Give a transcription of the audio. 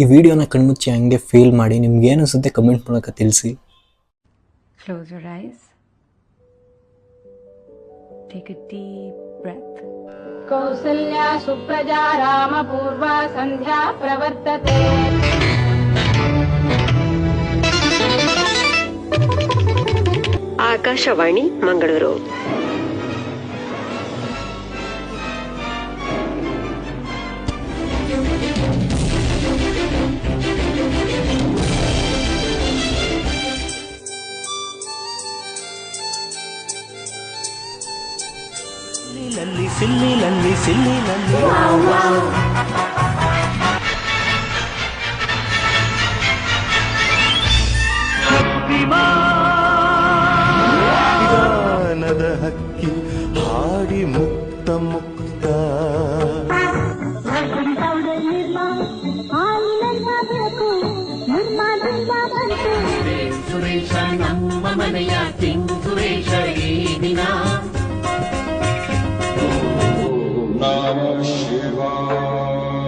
ಈ ವಿಡಿಯೋನ ಕಣ್ಮುಚ್ಚಿ ಹಂಗೆ ಫೀಲ್ ಮಾಡಿ ನಿಮ್ಗೆ ಏನು ಅನ್ಸುತ್ತೆ ಕಮೆಂಟ್ ಮೂಲಕ ತಿಳಿಸಿ. Close your eyes. Take a deep breath. Kausalya Supraja Rama ಪೂರ್ವ ಸಂಧ್ಯಾ ಪ್ರವರ್ತತೆ. ಆಕಾಶವಾಣಿ ಮಂಗಳೂರು. ಸಿಲ್ಲಿ ಗಾನದ ಹಕ್ಕಿ ಹಾಡಿ ಮುಕ್ತ ಮುಕ್ತ ಸುರೇಶ ನಮ್ಮ ಮನೆಯ ಕಿಂಗ್ ಸುರೇಶ ಈ ದಿನ Namah Shivaya.